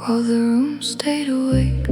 while the room stayed awake.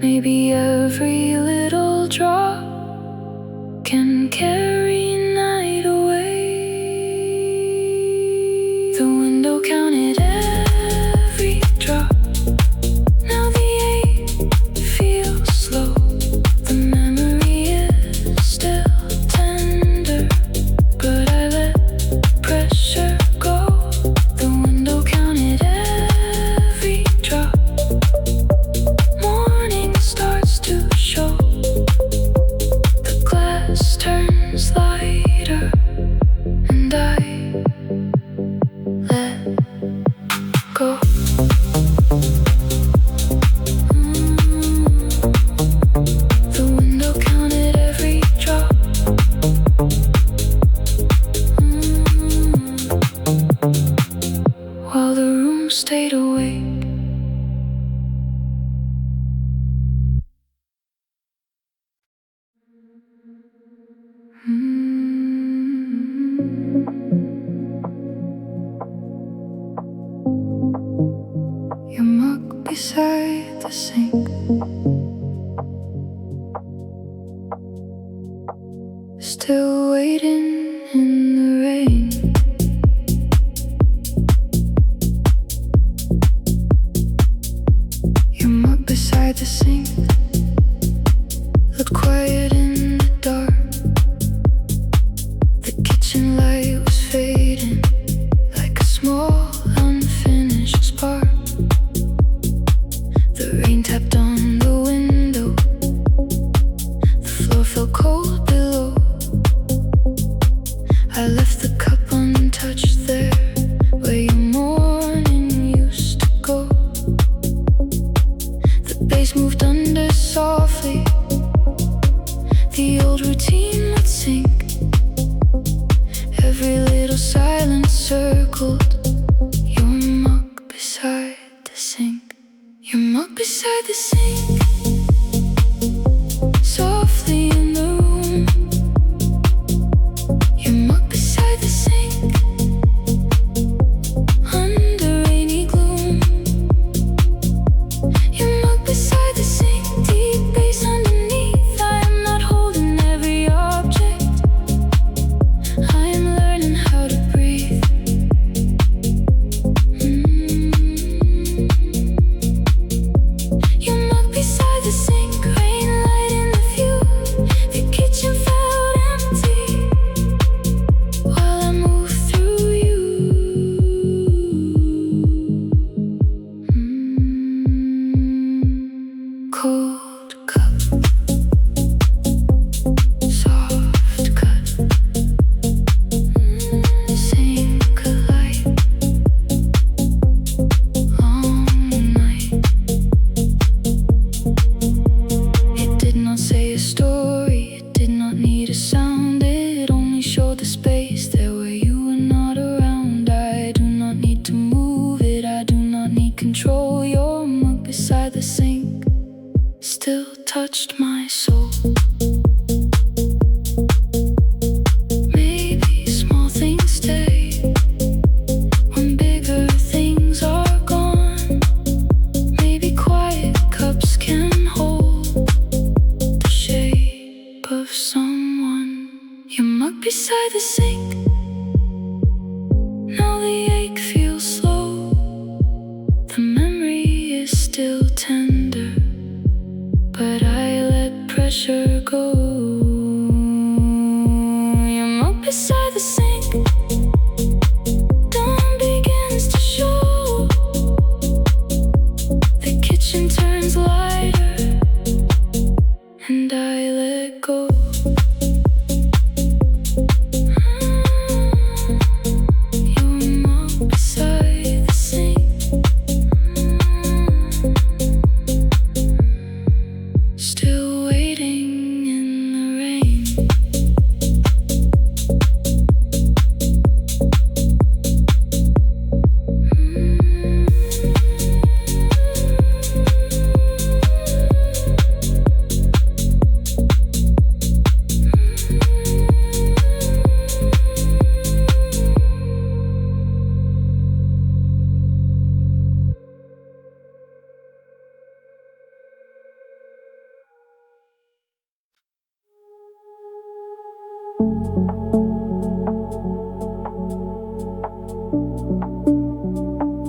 Maybe every little drop can carry night away. The window counted every drop. Now the ache feels slow. The memory is still tender, but I let pressure go. The window counted every drop. Morning starts to show. The glass turns lighter, and I let go. The window counted every drop. While the room stayed awake. Your mug beside the sink, still waiting in the rain. Your mug beside the sink looked quiet in the dark. The kitchen light was fading like a small unfinished spark. The rain tapped on the window. The floor felt cold below. I left the cup untouched. touched there where your morning used to go. The bass moved under softly, the old routine would sink. Every little silence circled your mug beside the sink. Your mug beside the sink, softly in the room. Your mug beside the sink, under rainy gloom. Your mug beside the sink, deep bass underneath. I am not holding every object, I am learning how to breathe. Your mug beside the sink, rain light in the view. The kitchen felt empty while I move through you. Cold cup, soft cut, sink a light, long night. It did not say a story, it did not need a sound. It only showed the space there where you were not around. I do not need to move it, I do not need control. Your mug beside the sink still touched my soul. Maybe small things stay when bigger things are gone. Maybe quiet cups can hold the shape of someone. Your mug beside the sink, now the ache feels slow. The memory is still tender, but I let pressure go. Your mug beside the sink, dawn begins to show. The kitchen turns lighter, and I let go. Your mug beside the sink, still waiting in the rain.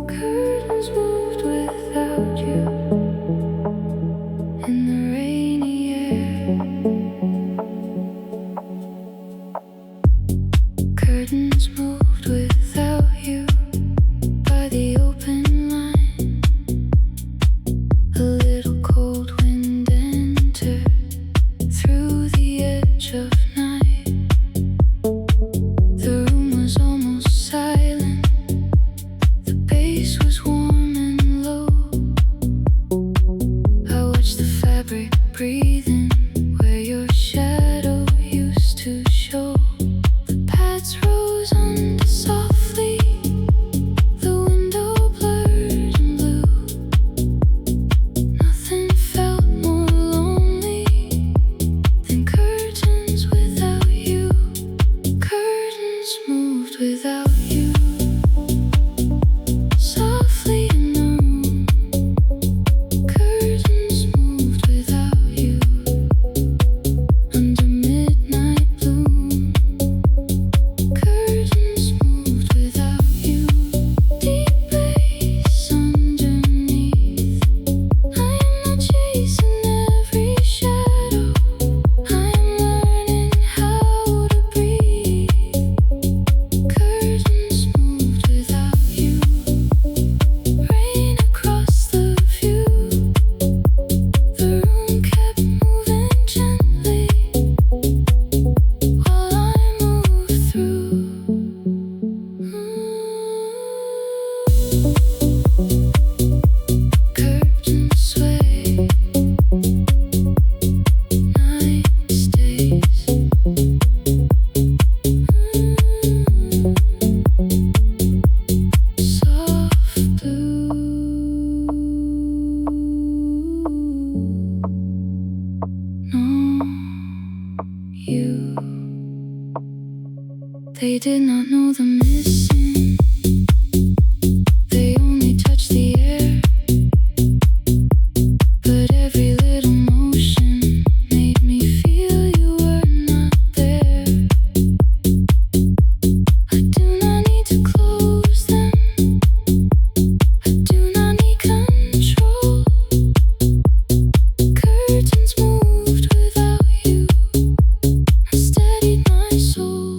Curtains moved without you in the rainy air. Curtains moved without you by the open line. A little cold wind entered through the edge of night. The room was almost silent, the bass was warm and low. I watched the fabric breathing where your shadow used to show. The pads rose under softly, the window blurred and blue. Nothing felt more lonely than curtains without you. Curtains moved without you, softly in the room. Curtains moved without you, under midnight bloom. Curtains moved without you, deep bass underneath. I am not chasing every shadow, I am learning how to breathe. Curtains know the missing. They only touch the air, but every little motion made me feel you were not there. I do not need to close them. I do not need control. Curtains moved without you. I steadied my soul.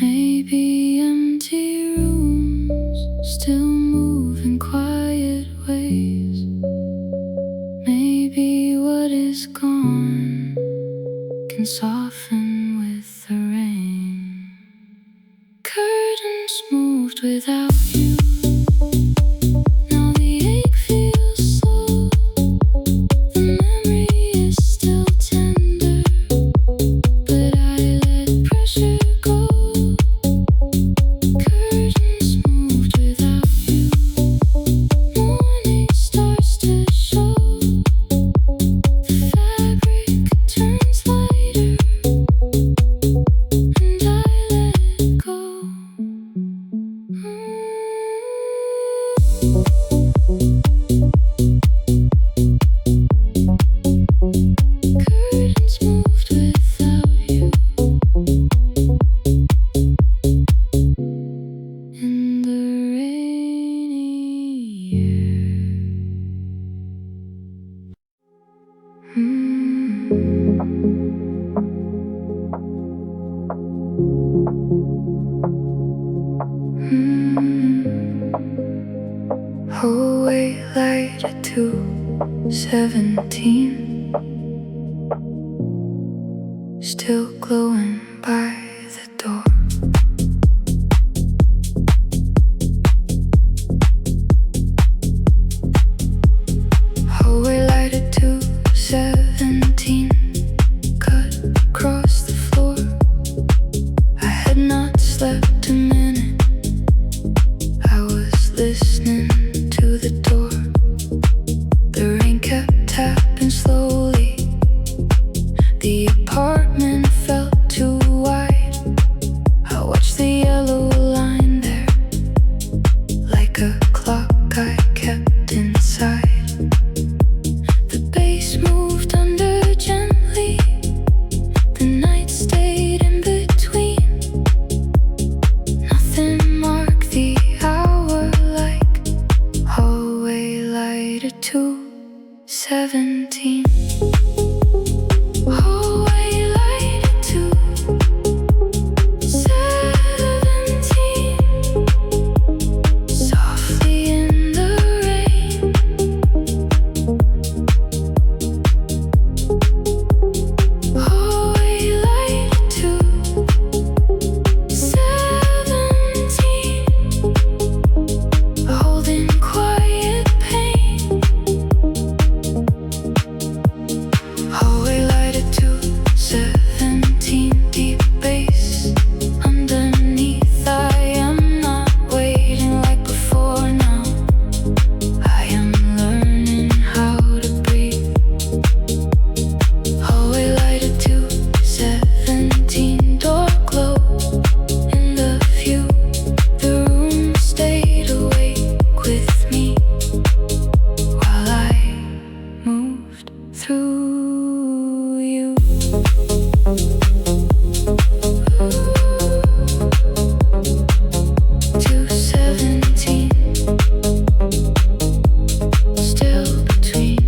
Maybe empty rooms still move in quiet ways. Maybe what is gone can soften with the rain. Curtains moved without you. Now the ache feels slow. The memory is still tender, but I let pressure go. Curtains moved without you. Morning starts to show. The fabric turns lighter, and I let go. Curtains moved without you. In the rainy Hallway light at 2:17, still glowing by the door. Hallway light at 2:17, cut across the floor. I had not slept a minute. I was listening to the door. The rain kept tapping slowly. The apartment felt too wide. I watched the yellow line there, like a clock I kept inside. The bass moved under gently. The night stayed in between. Nothing marked the hour like hallway light at 2:17. Hallway light at 2:17, softly in the rain. Hallway light at 2:17, holding quiet pain. Hallway light at 2:17, deep bass underneath. I am not waiting like before now. I am learning how to breathe. Hallway light at 2:17, door glow in the view. The room stayed awake with me while I moved through you. 2:17, still between.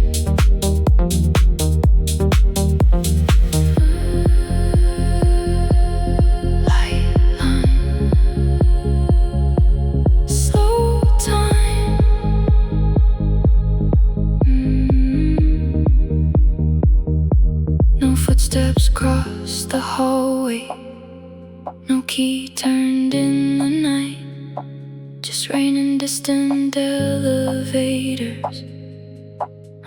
Light line, slow time. No footsteps crossed the hallway. No key turned in the night. Just rain and distant elevators.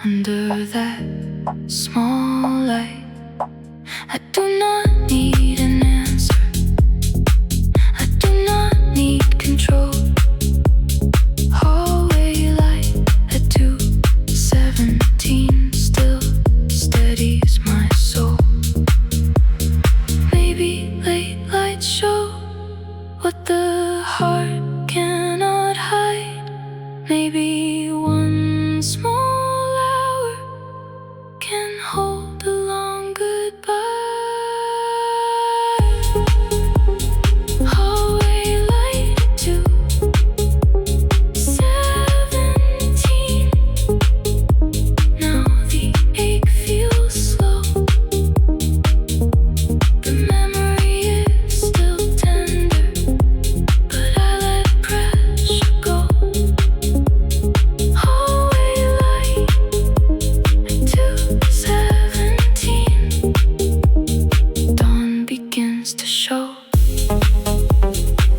Under that small light, I do not need an answer. I do not need control. Hallway light at 2:17, still steadies my soul. Maybe late light show what the heart cannot hide. Maybe one small hour can hold a long goodbye. Hallway light to 17. Now the ache feels slow. The memory is still tender, but I let pressure go. Hallway light to 17. Dawn begins to show.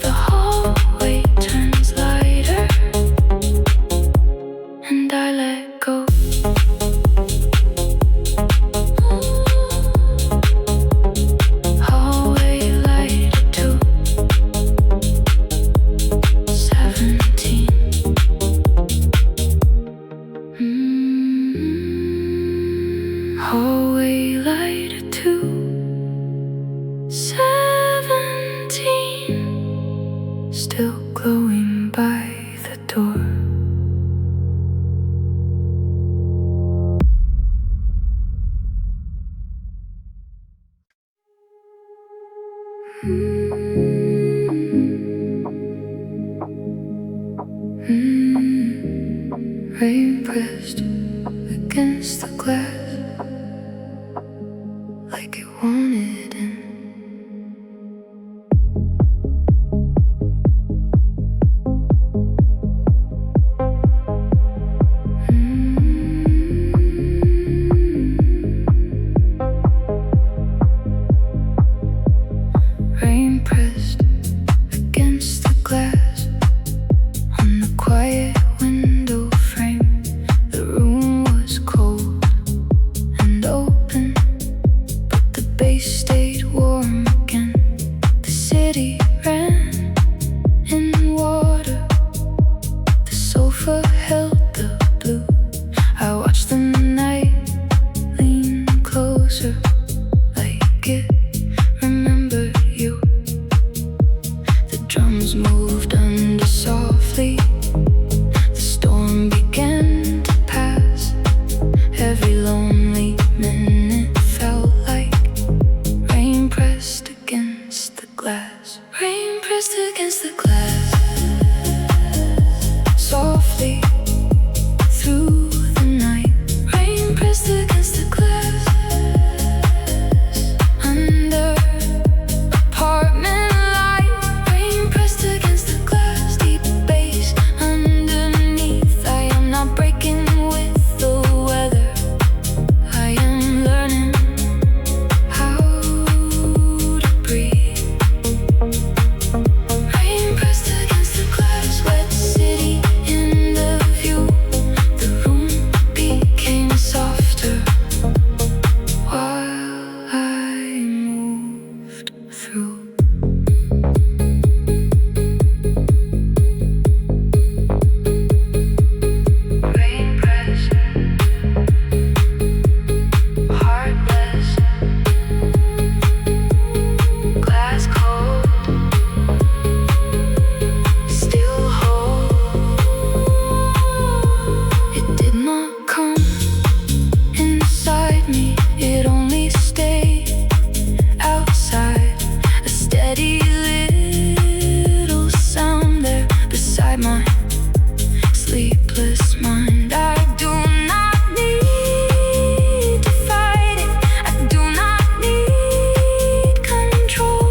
The hallway turns lighter, and I let go. Hallway light to 17. Hallway light to 17. Still glowing by the door. Rain pressed against the glass like it wanted in. Rain pressed against the glass on the quiet window frame. The room was cold and open, but the base stayed warm again. The city ran in water. The sofa held the blue. I watched the night lean closer, like it remembered you. The drums moved under softly. The storm began to pass. Every lonely minute felt like rain pressed against the glass. Rain pressed against the glass, softly through the night. Rain pressed against the glass, under apartment light. Rain pressed against the glass, deep bass underneath. I am not breaking with the weather. I am learning how to breathe. Rain pressed against the glass, wet city in the view. The room became softer while I moved through. Rain pressed, heartless, glass cold, still whole. It did not come inside me, it only stayed outside. A steady little sound there beside my sleepless mind. I do not need to fight it. I do not need control.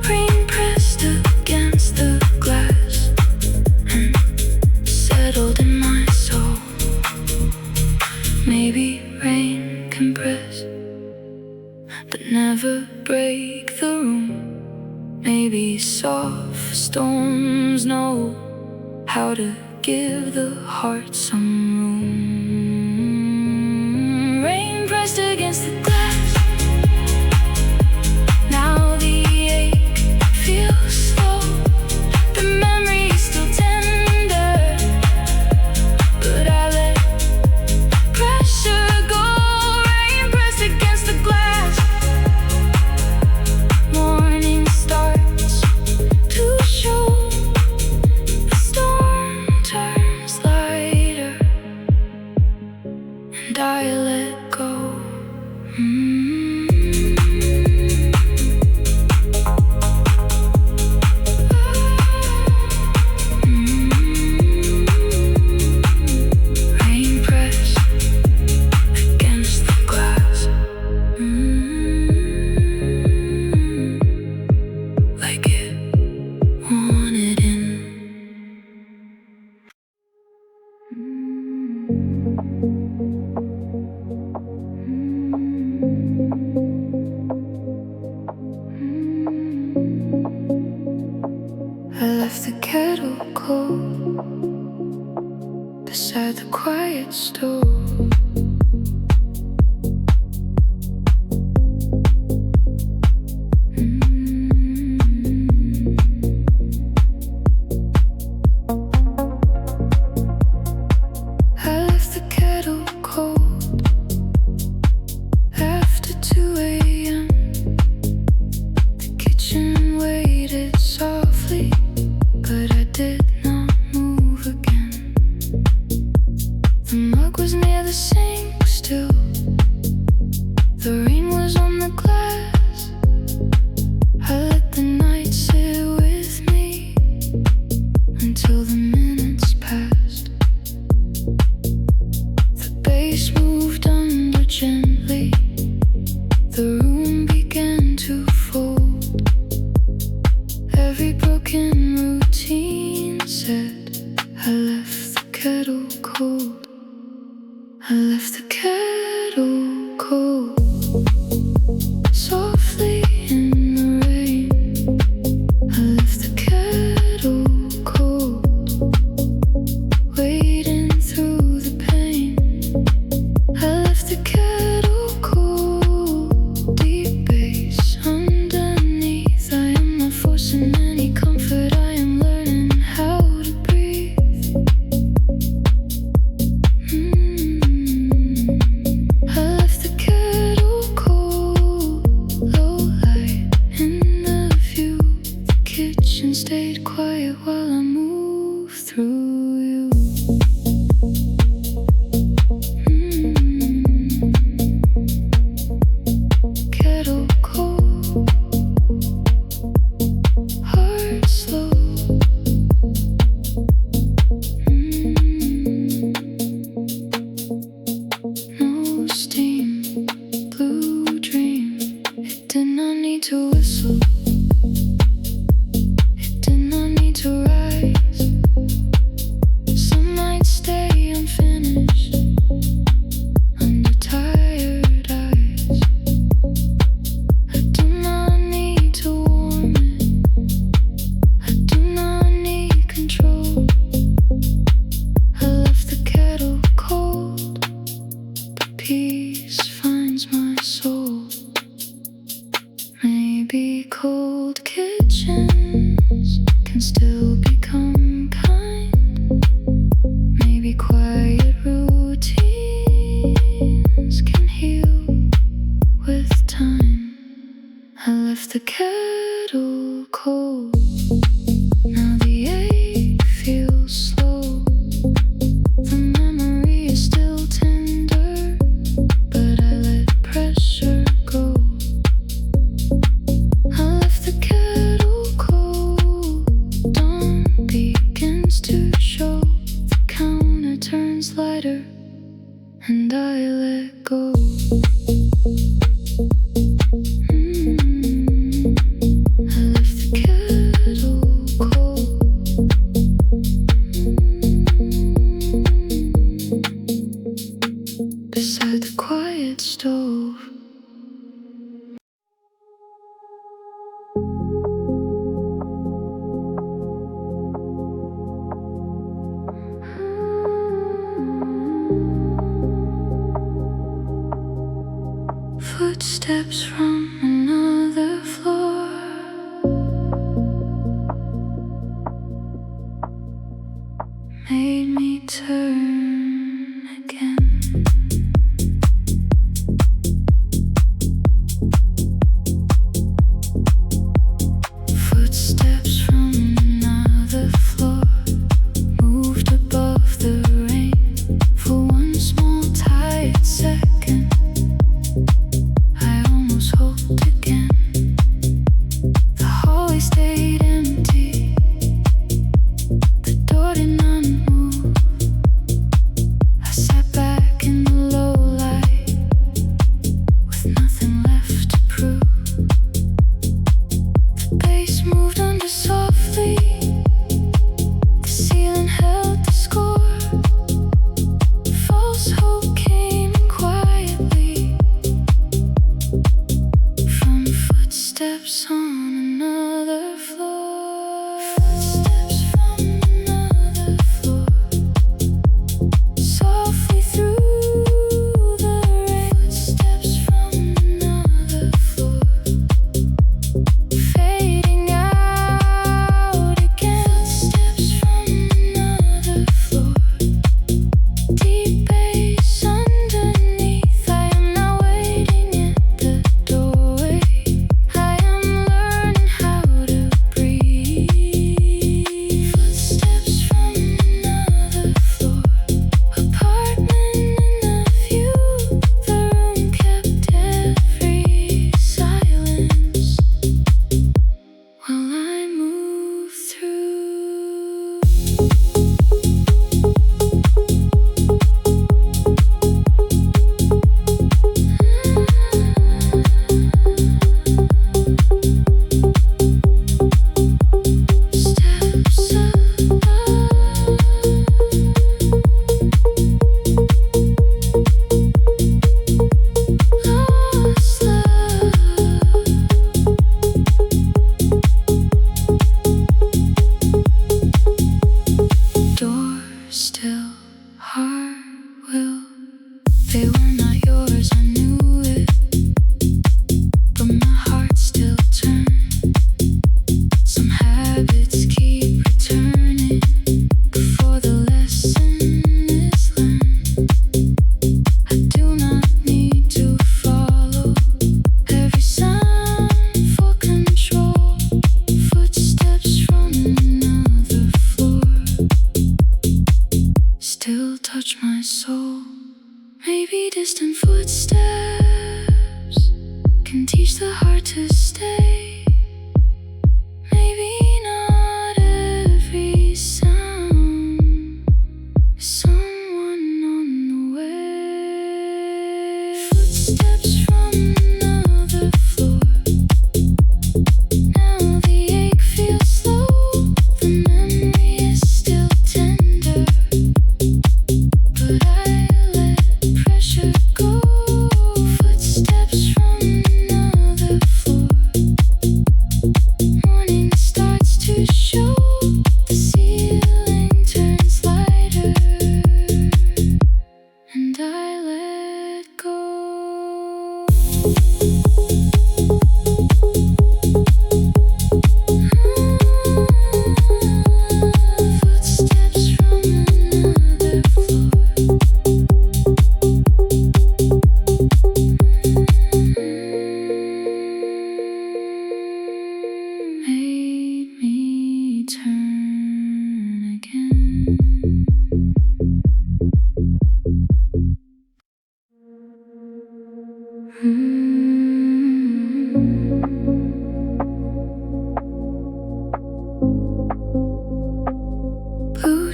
Rain pressed against the glass and settled in my soul. Maybe rain can press, but never break the room. Maybe soft storms know how to give the heart some room. Rain pressed against the glass. Now the ache feels slow. The memory is still tender, but I let pressure go. Rain pressed against the glass. Morning starts I left the kettle cold beside the quiet stove. I left the kettle cold after 2 a.m. The kitchen waited softly, but I did not move again. The mug was near the sink still. The rain was on the glass. I let the night sit with me until the minutes passed. The bass moved under gently. The room began to fold. Every broken routine said, I left the kettle cold. I left the kettle cold. Softly in the rain, I left the kettle cold. Wading through the pain, I left the kettle cold. Deep bass underneath, I am not forcing any comfort. I am learning how to breathe. I left the kettle cold. Low light in the view. The kitchen stayed quiet while I moved through you. Kettle cold, heart slow. No steam, blue dream. It did not need to whistle. It did not need to rise. Some nights stay unfinished under tired eyes. I do not need to warm it. I do not need control. I left the kettle cold, but peace finds my soul. Maybe cold kitchens can still become kind. Maybe quiet routines can heal with time. I left the kettle cold. Now the ache feels slow. The memory is still tender, but I let pressure go. I left the kettle cold. Dawn begins to show. The counter turns lighter, and I let go. I left the kettle cold. Beside the quiet stove. Footsteps from another floor. Made me turn again. Footsteps from another floor moved above the rain for one small tired second. I almost hoped again. The hallway stayed empty. The door did not move.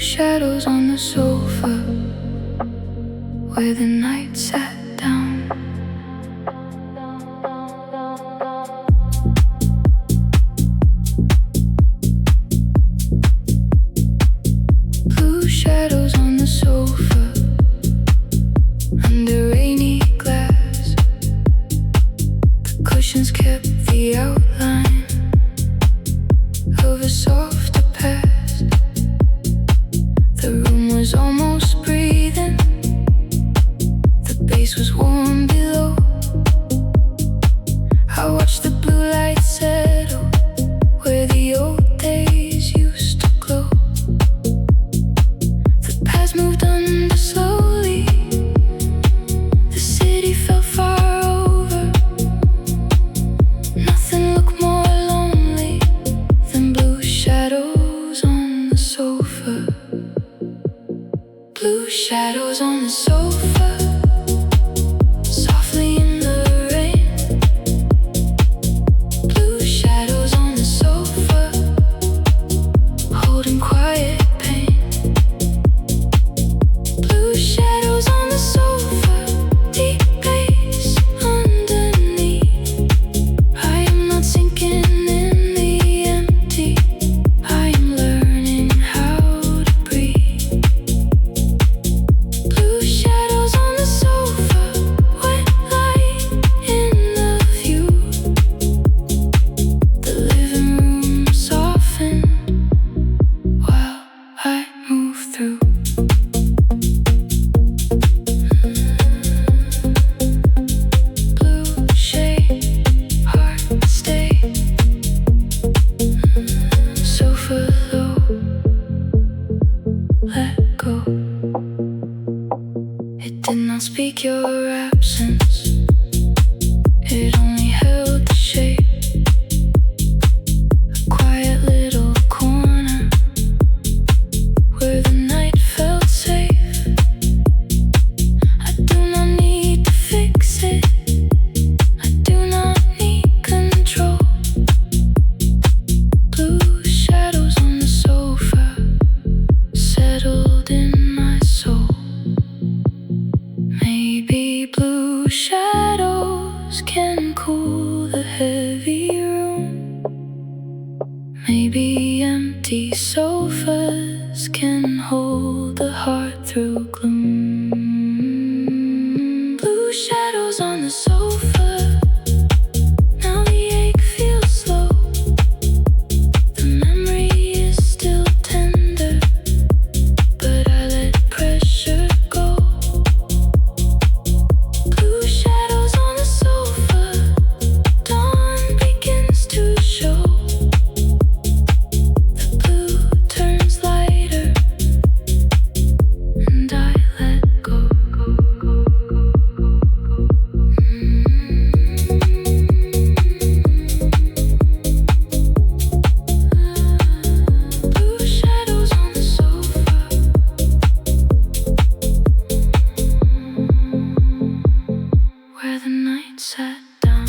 shadows on the sofa where the night sat down. Blue shadows on the sofa under rainy glass. The cushions kept the outline of a softer past. The room was almost breathing. The bass was warm below. I watched the blue light settle where the old days used to glow. The past moved under slowly. The city felt far over. Nothing looked more lonely than blue shadows on the sofa. Blue shadows on the sofa, softly in the rain. Blue shadows on the sofa, holding quiet pain. Blue shadows on the sofa, deep bass underneath. I am not sinking in the empty. I am learning how to breathe. Blue shadows on the sofa, wet light in the view. The living room softened while I move through. Blue shade, heart stay. Sofa low, let go. It did not speak your absence. It only held the shape. A quiet little corner where the night felt safe. I do not need to fix it. I do not need control. Blue shadows on the sofa settled in my soul. Maybe blue shadows can cool the heavy room. Maybe empty sofas can hold the heart through gloom. Blue shadows on the sofa. Now the ache feels slow. The memory is still tender, but I let pressure go. Blue shadows on the sofa. Dawn begins to show. The blue turns lighter, and I let go. Blue shadows on the sofa, where the night sat down.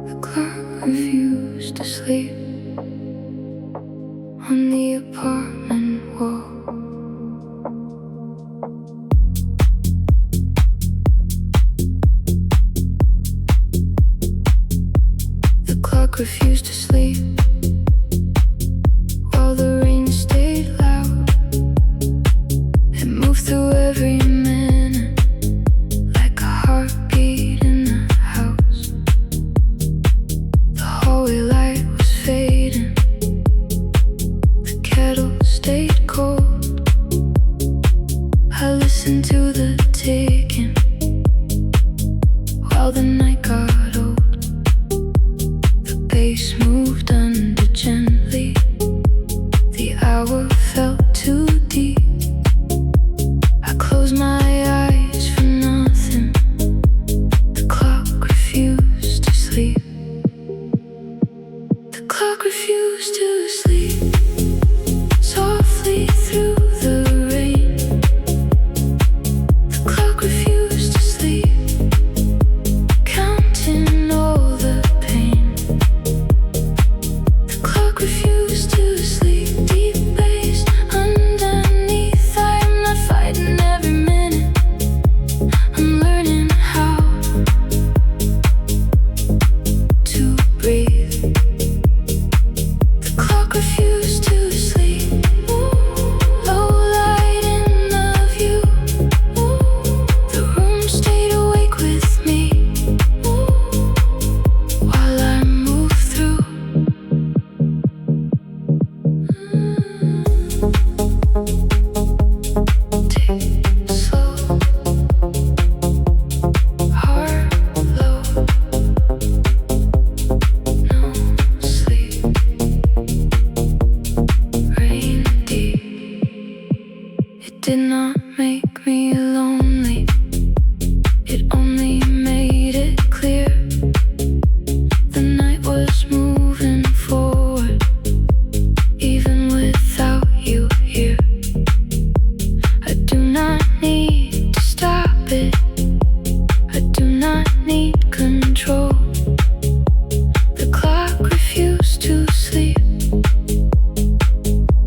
The clock refused to sleep on the apartment wall. The clock refused to sleep while the rain stayed loud. It moved through every minute like a heartbeat in the house. The hallway light was fading. The kettle stayed cold. I listened to the ticking while the night got old. The bass moved under gently. The hour felt too deep. I closed my eyes for nothing. The clock refused to sleep. The clock refused to sleep. refused to sleep. Deep bass underneath. I'm not fighting every minute. I'm learning how to breathe. The clock refused to sleep. Low light in the view. The room stayed awake with me while I moved through. Take slow, heart low, no sleep, rain deep. It did not make me lonely, it only made it clear. The night was moving forward, even without you here. I do not need to stop it, I do not need control. The clock refused to sleep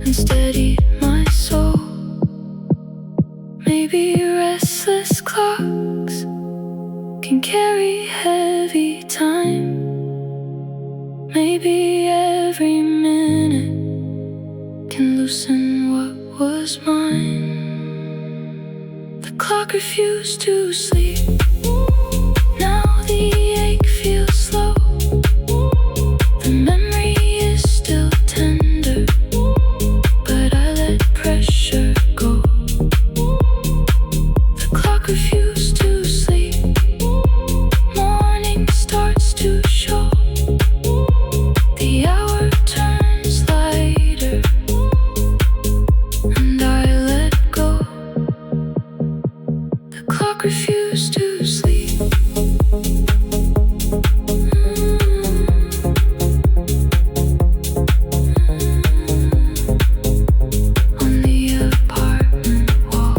and steadied my soul. Maybe restless clocks can carry heavy time. Maybe every minute can loosen what was mine. The clock refused to sleep. Now the ache feels slow. The memory is still tender, but I let pressure go. The clock refused to sleep. Morning starts to show. The hour turns lighter, and I let go. The clock refused to sleep. On the apartment wall.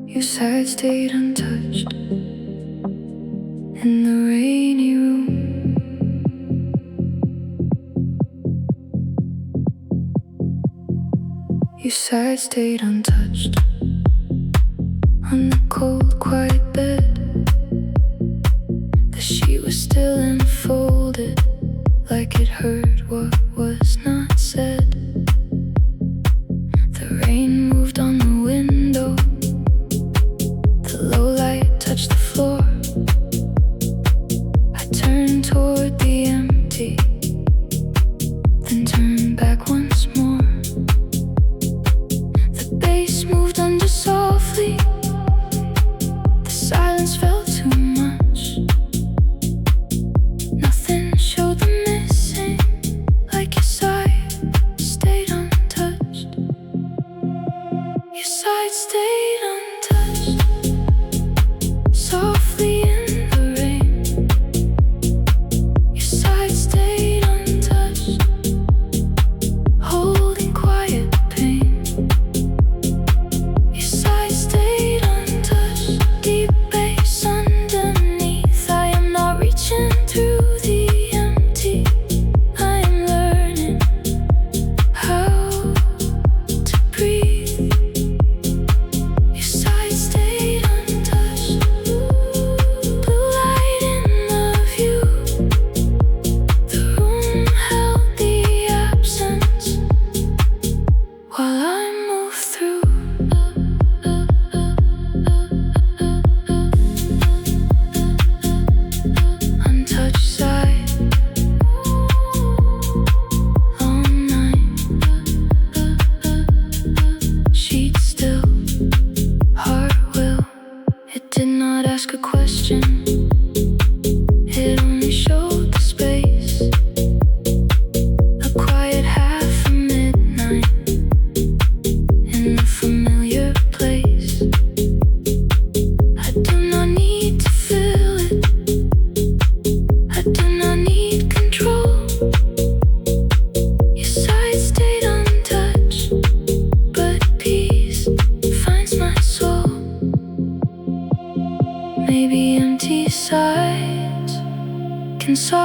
Your side stayed untouched in the rainy room. Your side stayed untouched on the cold, quiet bed. The sheet was still enfolded, like it heard what was not said. The rain moved on the window. The low light touched the floor. I turned toward the empty, then turned back once more. The bass moved under softly. The silence felt too much. Nothing showed the missing, like your side stayed untouched. Your side stayed untouched. Softly in the rain. Your side stayed untouched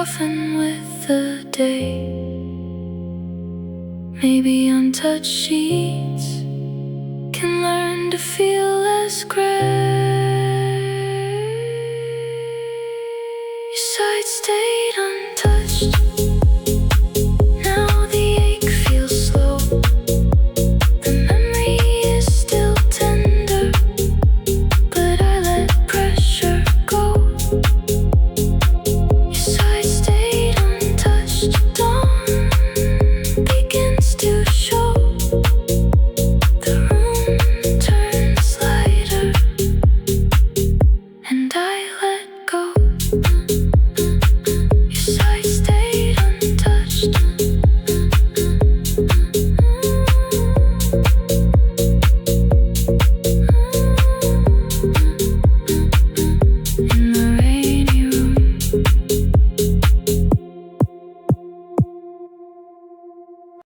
soften with the day. Maybe untouched sheets can learn to feel less gray. Your sides stay